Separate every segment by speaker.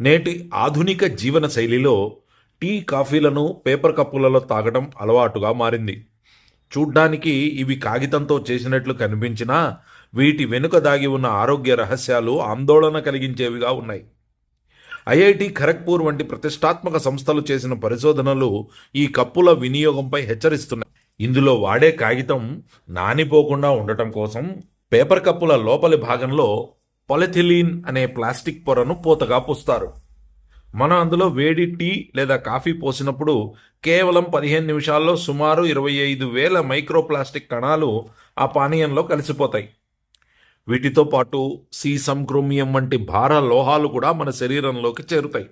Speaker 1: నేటి ఆధునిక జీవన శైలిలో టీ కాఫీలను పేపర్ కప్పులలో తాగడం అలవాటుగా మారింది. చూడ్డానికి ఇవి కాగితంతో చేసినట్లు కనిపించినా వీటి వెనుక దాగి ఉన్న ఆరోగ్య రహస్యాలు ఆందోళన కలిగించేవిగా ఉన్నాయి. ఐఐటి ఖరగ్పూర్ వంటి ప్రతిష్టాత్మక సంస్థలు చేసిన పరిశోధనలు ఈ కప్పుల వినియోగంపై హెచ్చరిస్తున్నాయి. ఇందులో వాడే కాగితం నానిపోకుండా ఉండటం కోసం పేపర్ కప్పుల లోపలి భాగంలో పాలిథిలీన్ అనే ప్లాస్టిక్ పొరను పూతగా పూస్తారు. మనం అందులో వేడి టీ లేదా కాఫీ పోసినప్పుడు కేవలం 15 నిమిషాల్లో సుమారు 25,000 మైక్రోప్లాస్టిక్ కణాలు ఆ పానీయంలో కలిసిపోతాయి. వీటితో పాటు సీసం, క్రోమియం వంటి భార లోహాలు కూడా మన శరీరంలోకి చేరుతాయి.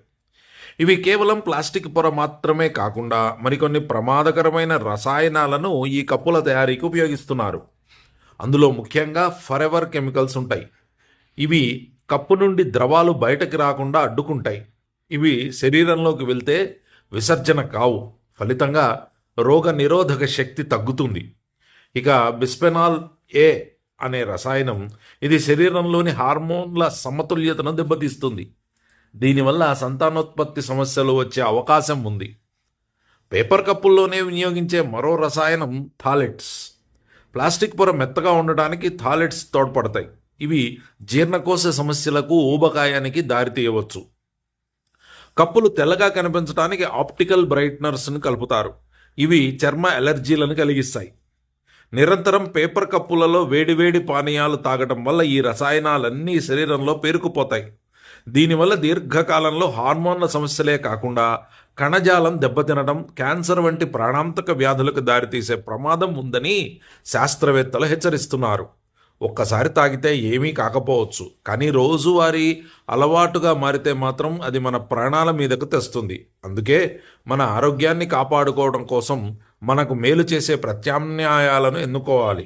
Speaker 1: ఇవి కేవలం ప్లాస్టిక్ పొర మాత్రమే కాకుండా మరికొన్ని ప్రమాదకరమైన రసాయనాలను ఈ కప్పుల తయారీకి ఉపయోగిస్తున్నారు. అందులో ముఖ్యంగా ఫరెవర్ కెమికల్స్ ఉంటాయి. ఇవి కప్పు నుండి ద్రవాలు బయటకు రాకుండా అడ్డుకుంటాయి. ఇవి శరీరంలోకి వెళ్తే విసర్జన కావు. ఫలితంగా రోగ నిరోధక శక్తి తగ్గుతుంది. ఇక బిస్ఫెనాల్ ఏ అనే రసాయనం, ఇది శరీరంలోని హార్మోన్ల సమతుల్యతను దెబ్బతీస్తుంది. దీనివల్ల సంతానోత్పత్తి సమస్యలు వచ్చే అవకాశం ఉంది. పేపర్ కప్పుల్లోనే వినియోగించే మరో రసాయనం థాలెట్స్. ప్లాస్టిక్ పొర మెత్తగా ఉండడానికి థాలెట్స్ తోడ్పడతాయి. ఇవి జీర్ణకోశ సమస్యలకు, ఊబకాయానికి దారితీయవచ్చు. కప్పులు తెల్లగా కనిపించడానికి ఆప్టికల్ బ్రైట్నర్స్ను కలుపుతారు. ఇవి చర్మ ఎలర్జీలను కలిగిస్తాయి. నిరంతరం పేపర్ కప్పులలో వేడివేడి పానీయాలు తాగడం వల్ల ఈ రసాయనాలన్నీ శరీరంలో పేరుకుపోతాయి. దీనివల్ల దీర్ఘకాలంలో హార్మోన్ల సమస్యలే కాకుండా కణజాలం దెబ్బతినడం, క్యాన్సర్ వంటి ప్రాణాంతక వ్యాధులకు దారితీసే ప్రమాదం ఉందని శాస్త్రవేత్తలు హెచ్చరిస్తున్నారు. ఒక్కసారి తాగితే ఏమీ కాకపోవచ్చు, కానీ రోజువారీ అలవాటుగా మారితే మాత్రం అది మన ప్రాణాల మీదకు తెస్తుంది. అందుకే మన ఆరోగ్యాన్ని కాపాడుకోవడం కోసం మనకు మేలు చేసే ప్రత్యామ్నాయాలను ఎన్నుకోవాలి.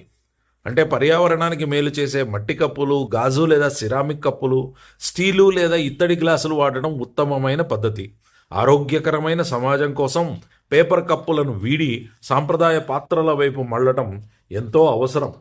Speaker 1: అంటే పర్యావరణానికి మేలు చేసే మట్టి కప్పులు, గాజు లేదా సిరామిక్ కప్పులు, స్టీలు లేదా ఇత్తడి గ్లాసులు వాడడం ఉత్తమమైన పద్ధతి. ఆరోగ్యకరమైన సమాజం కోసం పేపర్ కప్పులను వీడి సాంప్రదాయ పాత్రల వైపు మళ్ళటం ఎంతో అవసరం.